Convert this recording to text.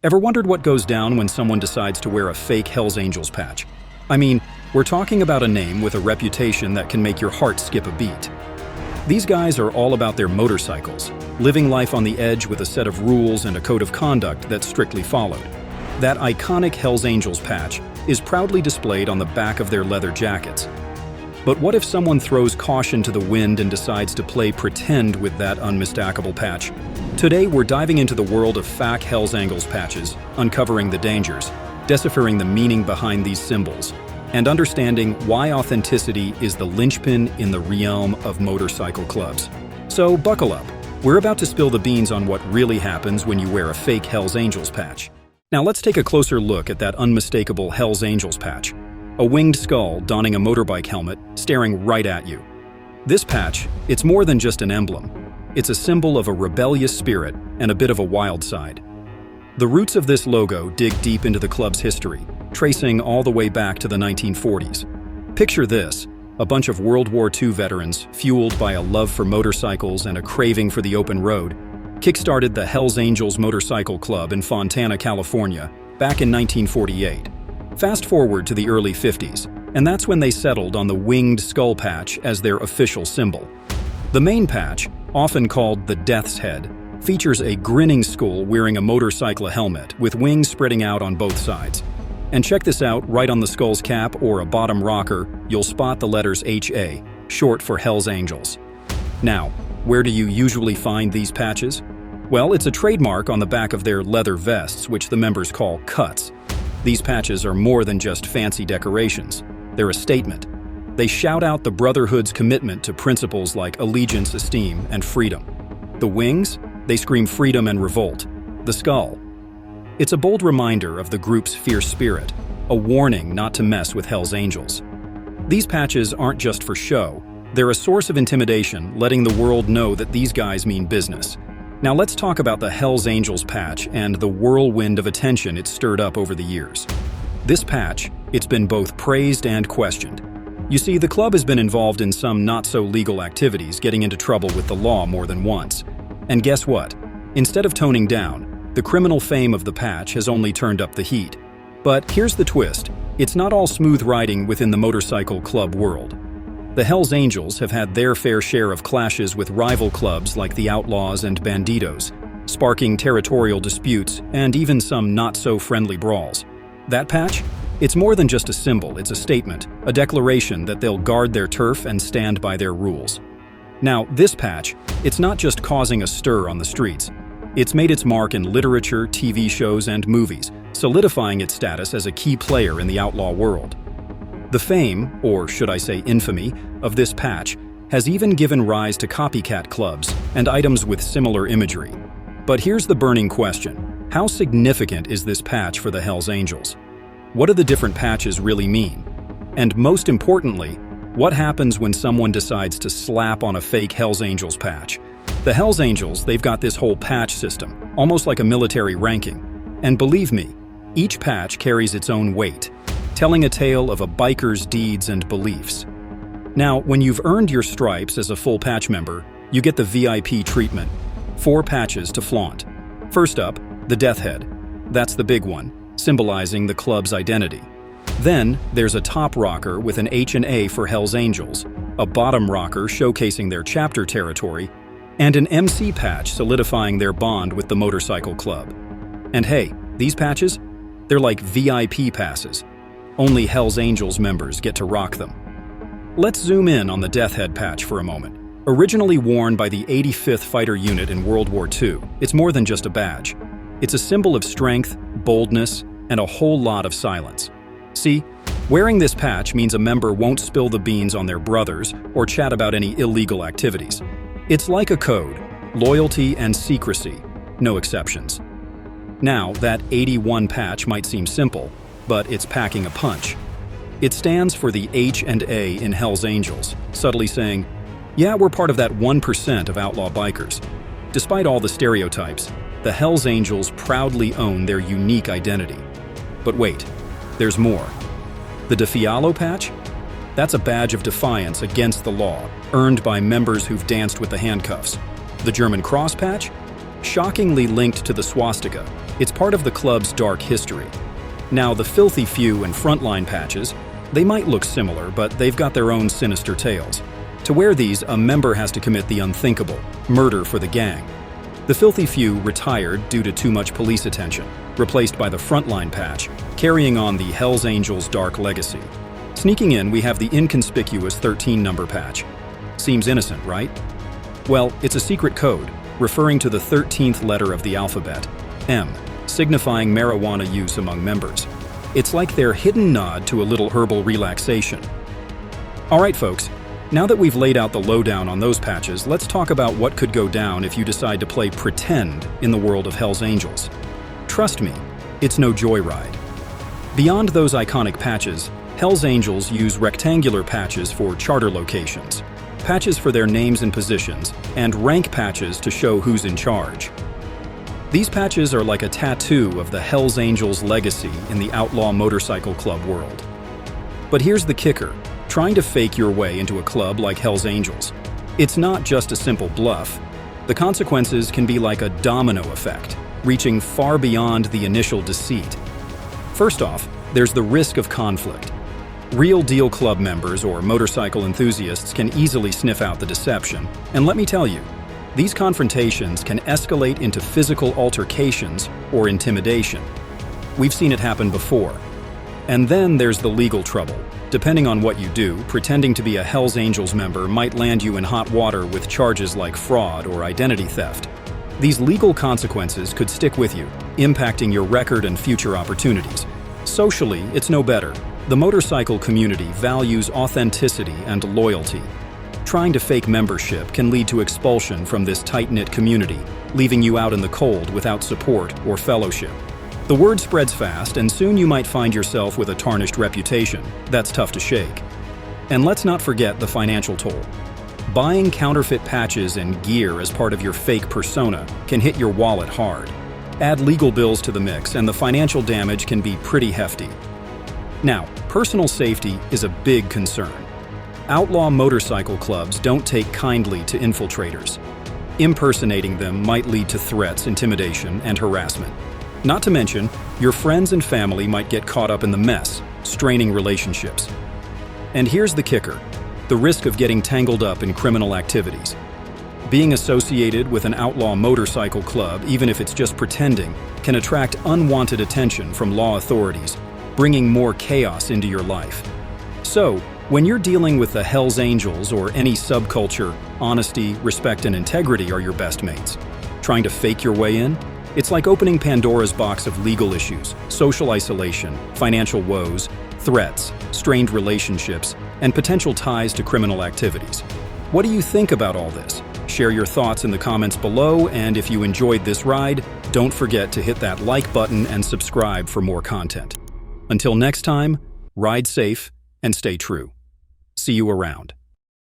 Ever wondered what goes down when someone decides to wear a fake Hells Angels patch? I mean, we're talking about a name with a reputation that can make your heart skip a beat. These guys are all about their motorcycles, living life on the edge with a set of rules and a code of conduct that's strictly followed. That iconic Hells Angels patch is proudly displayed on the back of their leather jackets. But what if someone throws caution to the wind and decides to play pretend with that unmistakable patch? Today, we're diving into the world of fake Hells Angels patches, uncovering the dangers, deciphering the meaning behind these symbols, and understanding why authenticity is the linchpin in the realm of motorcycle clubs. So buckle up. We're about to spill the beans on what really happens when you wear a fake Hells Angels patch. Now let's take a closer look at that unmistakable Hells Angels patch. A winged skull donning a motorbike helmet, staring right at you. This patch, it's more than just an emblem. It's a symbol of a rebellious spirit and a bit of a wild side. The roots of this logo dig deep into the club's history, tracing all the way back to the 1940s. Picture this, a bunch of World War II veterans, fueled by a love for motorcycles and a craving for the open road, kickstarted the Hells Angels Motorcycle Club in Fontana, California, back in 1948. Fast forward to the early 50s, and that's when they settled on the winged skull patch as their official symbol. The main patch, often called the Death's Head, features a grinning skull wearing a motorcycle helmet with wings spreading out on both sides. And check this out, right on the skull's cap or a bottom rocker, you'll spot the letters HA, short for Hells Angels. Now, where do you usually find these patches? Well, it's a trademark on the back of their leather vests, which the members call cuts. These patches are more than just fancy decorations. They're a statement. They shout out the Brotherhood's commitment to principles like allegiance, esteem, and freedom. The wings? They scream freedom and revolt. The skull? It's a bold reminder of the group's fierce spirit, a warning not to mess with Hells Angels. These patches aren't just for show. They're a source of intimidation, letting the world know that these guys mean business. Now let's talk about the Hells Angels patch and the whirlwind of attention it's stirred up over the years. This patch, it's been both praised and questioned. You see, the club has been involved in some not-so-legal activities, getting into trouble with the law more than once. And guess what? Instead of toning down, the criminal fame of the patch has only turned up the heat. But here's the twist. It's not all smooth riding within the motorcycle club world. The Hells Angels have had their fair share of clashes with rival clubs like the Outlaws and Banditos, sparking territorial disputes and even some not-so-friendly brawls. That patch? It's more than just a symbol, it's a statement, a declaration that they'll guard their turf and stand by their rules. Now, this patch, it's not just causing a stir on the streets. It's made its mark in literature, TV shows, and movies, solidifying its status as a key player in the outlaw world. The fame, or should I say infamy, of this patch has even given rise to copycat clubs and items with similar imagery. But here's the burning question. How significant is this patch for the Hells Angels? What do the different patches really mean? And most importantly, what happens when someone decides to slap on a fake Hells Angels patch? The Hells Angels, they've got this whole patch system, almost like a military ranking. And believe me, each patch carries its own weight, telling a tale of a biker's deeds and beliefs. Now, when you've earned your stripes as a full patch member, you get the VIP treatment. 4 patches to flaunt. First up, the Death Head. That's the big one, symbolizing the club's identity. Then, there's a top rocker with an H and A for Hells Angels, a bottom rocker showcasing their chapter territory, and an MC patch solidifying their bond with the motorcycle club. And hey, these patches? They're like VIP passes. Only Hells Angels members get to rock them. Let's zoom in on the Death Head patch for a moment. Originally worn by the 85th Fighter Unit in World War II, it's more than just a badge. It's a symbol of strength, boldness, and a whole lot of silence. See, wearing this patch means a member won't spill the beans on their brothers or chat about any illegal activities. It's like a code, loyalty and secrecy, no exceptions. Now, that 81 patch might seem simple, but it's packing a punch. It stands for the H and A in Hells Angels, subtly saying, yeah, we're part of that 1% of outlaw bikers. Despite all the stereotypes, the Hells Angels proudly own their unique identity. But wait, there's more. The Defialo patch? That's a badge of defiance against the law, earned by members who've danced with the handcuffs. The German cross patch? shockingly linked to the swastika. It's part of the club's dark history. Now, the filthy few and frontline patches, they might look similar, but they've got their own sinister tales. To wear these, a member has to commit the unthinkable, murder for the gang. The filthy few retired due to too much police attention, replaced by the frontline patch, carrying on the Hells Angels' dark legacy. Sneaking in, we have the inconspicuous 13-number patch. Seems innocent, right? Well, it's a secret code, referring to the 13th letter of the alphabet, M, signifying marijuana use among members. It's like their hidden nod to a little herbal relaxation. All right, folks, now that we've laid out the lowdown on those patches, let's talk about what could go down if you decide to play pretend in the world of Hells Angels. Trust me, it's no joyride. Beyond those iconic patches, Hells Angels use rectangular patches for charter locations, patches for their names and positions, and rank patches to show who's in charge. These patches are like a tattoo of the Hells Angels' legacy in the outlaw motorcycle club world. But here's the kicker. Trying to fake your way into a club like Hells Angels. It's not just a simple bluff. The consequences can be like a domino effect, reaching far beyond the initial deceit. First off, there's the risk of conflict. Real deal club members or motorcycle enthusiasts can easily sniff out the deception. And let me tell you, these confrontations can escalate into physical altercations or intimidation. We've seen it happen before. And then there's the legal trouble. Depending on what you do, pretending to be a Hells Angels member might land you in hot water with charges like fraud or identity theft. These legal consequences could stick with you, impacting your record and future opportunities. Socially, it's no better. The motorcycle community values authenticity and loyalty. Trying to fake membership can lead to expulsion from this tight-knit community, leaving you out in the cold without support or fellowship. The word spreads fast, and soon you might find yourself with a tarnished reputation. That's tough to shake. And let's not forget the financial toll. Buying counterfeit patches and gear as part of your fake persona can hit your wallet hard. Add legal bills to the mix, and the financial damage can be pretty hefty. Now, personal safety is a big concern. Outlaw motorcycle clubs don't take kindly to infiltrators. Impersonating them might lead to threats, intimidation, and harassment. Not to mention, your friends and family might get caught up in the mess, straining relationships. And here's the kicker, the risk of getting tangled up in criminal activities. Being associated with an outlaw motorcycle club, even if it's just pretending, can attract unwanted attention from law authorities, bringing more chaos into your life. So, when you're dealing with the Hells Angels or any subculture, honesty, respect, and integrity are your best mates. Trying to fake your way in? It's like opening Pandora's box of legal issues, social isolation, financial woes, threats, strained relationships, and potential ties to criminal activities. What do you think about all this? Share your thoughts in the comments below, and if you enjoyed this ride, don't forget to hit that like button and subscribe for more content. Until next time, ride safe and stay true. See you around.